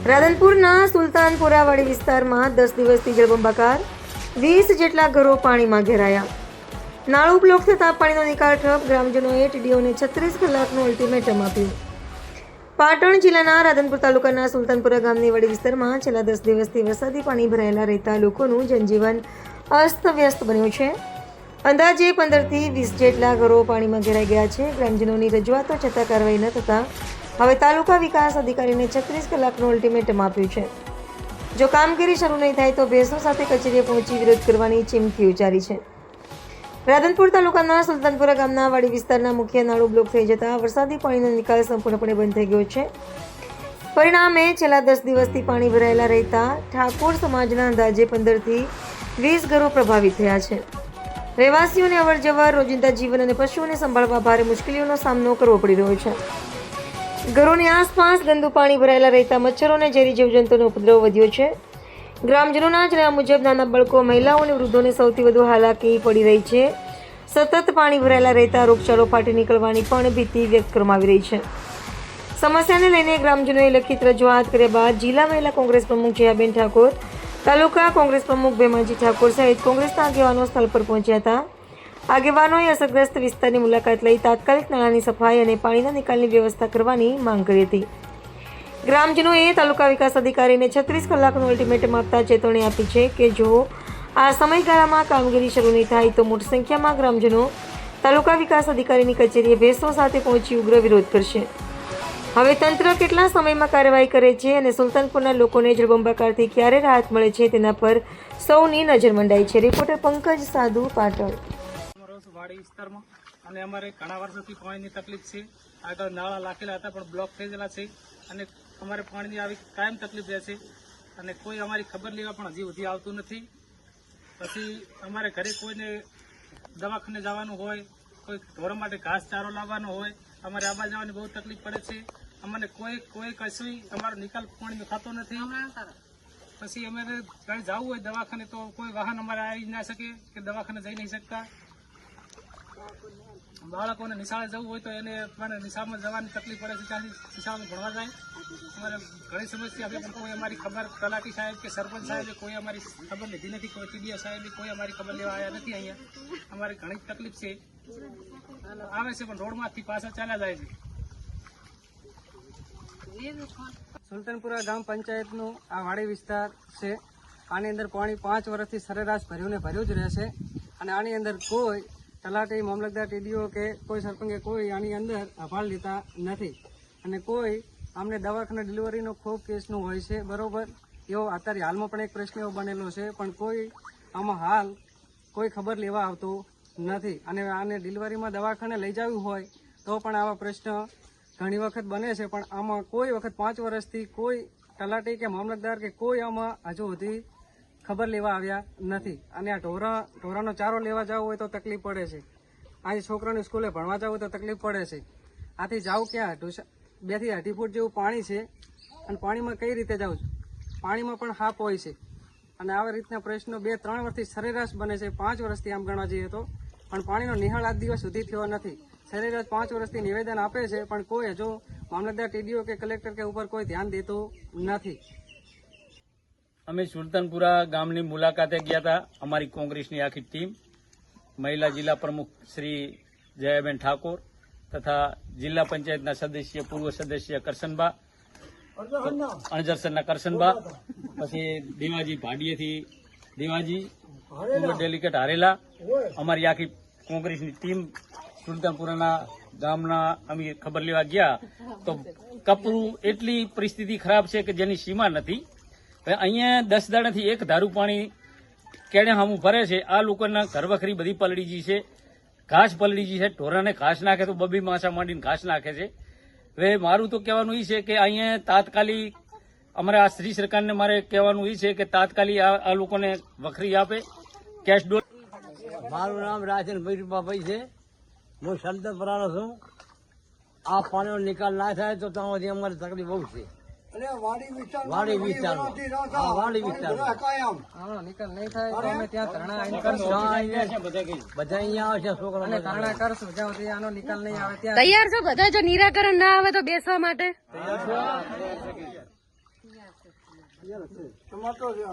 રાધનપુરના સુલતાનપુરાવાડી વિસ્તારમાં 10 દિવસથી જળબંબાકાર 20 જેટલા ઘરો પાણીમાં ઘેરાયા. નાળું બ્લોક થતાં પાણીનો નિકાલ ઠપ. ગ્રામજનોએ ટીડીઓને 36 કલાકનું અલ્ટિમેટમ આપ્યું. પાટણ જિલ્લાના રાધનપુર તાલુકાના સુલતાનપુરા ગામની વાડી વિસ્તારમાં છેલ્લા 10 દિવસથી વરસાદી પાણી ભરાયેલા રહેતા લોકોનું જનજીવન અસ્તવ્યસ્ત બન્યું છે. અંદાજે 15થી 20 જેટલા ઘરો પાણીમાં ઘેરાઈ ગયા છે. ગ્રામજનોની રજૂઆતો છતાં કાર્યવાહી ન થતાં હવે તાલુકા વિકાસ અધિકારીને 36 કલાકનું અલ્ટિમેટમ આપ્યું છે. જો કામગીરી શરૂ નહીં થાય તો ભેંસો સાથે કચેરીએ પહોંચી વિરોધ કરવાની ચીમકી ઉચ્ચારી છે. રાધનપુર તાલુકાના સુલતાનપુરા ગામના વાડી વિસ્તારના મુખ્ય નાળું બ્લોક થઈ જતા વરસાદી પાણીનો નિકાલ સંપૂર્ણપણે બંધ થઈ ગયો છે. પરિણામે છેલ્લા 10 દિવસથી પાણી ભરાયેલા રહેતા ઠાકોર સમાજના અંદાજે 15થી 20 ઘરો પ્રભાવિત થયા છે. રહેવાસીઓને અવરજવર, રોજિંદા જીવન અને પશુઓને સંભાળવા ભારે મુશ્કેલીઓનો સામનો કરવો પડી રહ્યો છે. ઘરોની આસપાસ ગંદુ પાણી ભરાયેલા રહેતા મચ્છરો અને ઝેરી જીવજંતુનો ઉપદ્રવ વધ્યો છે. ગ્રામજનોના જણાવ્યા મુજબ નાના બાળકો, મહિલાઓ અને વૃદ્ધોને સૌથી વધુ હાલાકી પડી રહી છે. સતત પાણી ભરાયેલા રહેતા રોગચાળો ફાટી નીકળવાની પણ ભીતિ વ્યક્ત કરવામાં આવી રહી છે. સમસ્યાને લઈને ગ્રામજનોએ લખિત રજૂઆત કર્યા બાદ જિલ્લા મહિલા કોંગ્રેસ પ્રમુખ જયાબેન ઠાકોર, તાલુકા કોંગ્રેસ પ્રમુખ ભેમાજી ઠાકોર સહિત કોંગ્રેસના આગેવાનો સ્થળ પર પહોંચ્યા હતા. આગેવાનોએ અસરગ્રસ્ત વિસ્તારની મુલાકાત લઈ તાત્કાલિક નાળાની સફાઈ અને પાણીના નિકાલની વ્યવસ્થા કરવાની માંગ કરી હતી. ગ્રામજનોએ તાલુકા વિકાસ અધિકારીને 36 કલાકનું અલ્ટિમેટમ આપતા ચેતવણી આપી છે કે જો આ સમયગાળામાં કામગીરી શરૂ નહીં થાય તો મોટી સંખ્યામાં ગ્રામજનો તાલુકા વિકાસ અધિકારીની કચેરીએ ભેંસો સાથે પહોંચી ઉગ્ર વિરોધ કરશે. હવે તંત્ર કેટલા સમયમાં કાર્યવાહી કરે છે અને સુલતાનપુરના લોકોને જળબંબાકારથી ક્યારે રાહત મળે છે તેના પર સૌની નજર મંડાઈ છે. રિપોર્ટર પંકજ સાધુ, પાટણ. વાડી વિસ્તારમાં અને અમારે ઘણા વર્ષોથી પાણીની તકલીફ છે. આગળ નાળા લાખેલા હતા પણ બ્લોક થઈ ગયેલા છે અને અમારે પાણીની આવી કાયમ તકલીફ રહેશે અને કોઈ અમારી ખબર લેવા પણ હજી સુધી આવતું નથી. પછી અમારે ઘરે કોઈને દવાખાને જવાનું હોય, કોઈ ઢોર માટે ઘાસ ચારો લાવવાનો હોય, અમારે આબા જવાની બહુ તકલીફ પડે છે. અમને કોઈ કશું અમારો નિકાલ પાણીનો થતો નથી. પછી અમારે ઘરે જવું હોય દવાખાને તો કોઈ વાહન અમારે આવી ના શકે કે દવાખાને જઈ નહીં શકતા. બાળકોને નિશાળે જવું હોય તો એને પણ નિશાળમાં જવાની તકલીફ પડે છે, ત્યાંથી નિશાળમાં ભણવા જાય. અમારે ઘણી સમસ્યા છે પણ કોઈ અમારી ખબર, તલાટી સાહેબ કે સરપંચ સાહેબે કોઈ અમારી ખબર લીધી નથી, કોઈ ટીડીઓ સાહેબે કોઈ અમારી ખબર લેવા આવ્યા નથી. અહીંયા અમારે ઘણી તકલીફ છે, આવે છે પણ રોડમાંથી પાછા ચાલ્યા જાય છે. સુલતાનપુરા ગામ પંચાયતનું આ વાડી વિસ્તાર છે. આની અંદર પાણી 5 વર્ષથી સરેરાશ ભર્યું જ રહેશે અને આની અંદર કોઈ તલાટી, મામલતદાર, ટીડીઓ કે કોઈ સરપંચ કોઈ આની અંદર અભાળ લેતા નથી અને કોઈ અમને દવાખાના ડિલિવરીનો ખૂબ કેસનું હોય છે. બરોબર, એવો અત્યારે હાલમાં પણ એક પ્રશ્ન એવો બનેલો છે પણ કોઈ આમાં હાલ કોઈ ખબર લેવા આવતો નથી અને આને ડિલિવરીમાં દવાખાને લઈ જવું હોય તો પણ આવા પ્રશ્ન ઘણી વખત બને છે પણ આમાં કોઈ વખત 5 વર્ષથી કોઈ તલાટી કે મામલતદાર કે કોઈ આમાં હજુ સુધી ખબર લેવા આવ્યા નથી. અને આ ઢોરાનો ચારો લેવા જવું હોય તો તકલીફ પડે છે. આજે છોકરાને સ્કૂલે ભણવા જવું હોય તો તકલીફ પડે છે. આથી જાવ ક્યાં? 2 થી 2.5 ફૂટ જેવું પાણી છે અને પાણીમાં કઈ રીતે જાઉં છું? પાણીમાં પણ હાપ હોય છે અને આવા રીતના પ્રશ્નો 2-3 વર્ષથી સરેરાશ બને છે. 5 વર્ષથી આમ ગણવા જઈએ તો પણ પાણીનો નિહાળ આજ દિવસ સુધી થયો નથી. સરેરાશ 5 વર્ષથી નિવેદન આપે છે પણ કોઈ હજુ મામલતદાર, ટીડીઓ કે કલેક્ટર કે ઉપર કોઈ ધ્યાન દેતું નથી. અમે સુલતાનપુરા ગામની મુલાકાતે ગયા હતા. અમારી કોંગ્રેસની આખી ટીમ, મહિલા જિલ્લા પ્રમુખ શ્રી જયાબેન ઠાકોર તથા જિલ્લા પંચાયતના સદસ્ય, પૂર્વ સદસ્ય કરશનબા, અણજરસરના કરશનબા, પછી દેવાજી ભાડિયેથી દેવાજી, પૂર્વ ડેલિગેટ હારેલા, અમારી આખી કોંગ્રેસની ટીમ સુલતાનપુરાના ગામના અમે ખબર લેવા ગયા તો કપરું એટલી પરિસ્થિતિ ખરાબ છે કે જેની સીમા નથી. અહીંયા 10 દાડાથી એક ધારું પાણી કેડે સામું ભરે છે. આ લોકોના ઘરવખરી બધી પલળી ગઈ છે, ઘાસ પલળી ગઈ છે. ઢોરાને ઘાસ નાખે તો બબી માસા માંડીને ઘાસ નાખે છે. હવે મારું તો કહેવાનું એ છે કે અહીંયા તાત્કાલિક અમારે આ શ્રી સરકારને મારે કહેવાનું એ છે કે તાત્કાલિક આ લોકોને વખરી આપે, કેશ ડોલ. મારું નામ રાજનભાઈ રૂપાભાઈ છે. હું સુલતાનપુરાનો છું. આ પાણીનો નિકાલ ના થાય તો ત્યાં અમારી તકલીફ બહુ છે. વાડી વિસ્તારમાં નિકાલ નહીં થાય તો અમે ત્યાં ધરણા બધા અહીંયા આવશે છોકરા અને ધરણા કરશું જ્યાં સુધી આનો નિકાલ નહીં આવે ત્યાં. તૈયાર છો બધા? જો નિરાકરણ ના આવે તો બેસવા માટે ટમાટો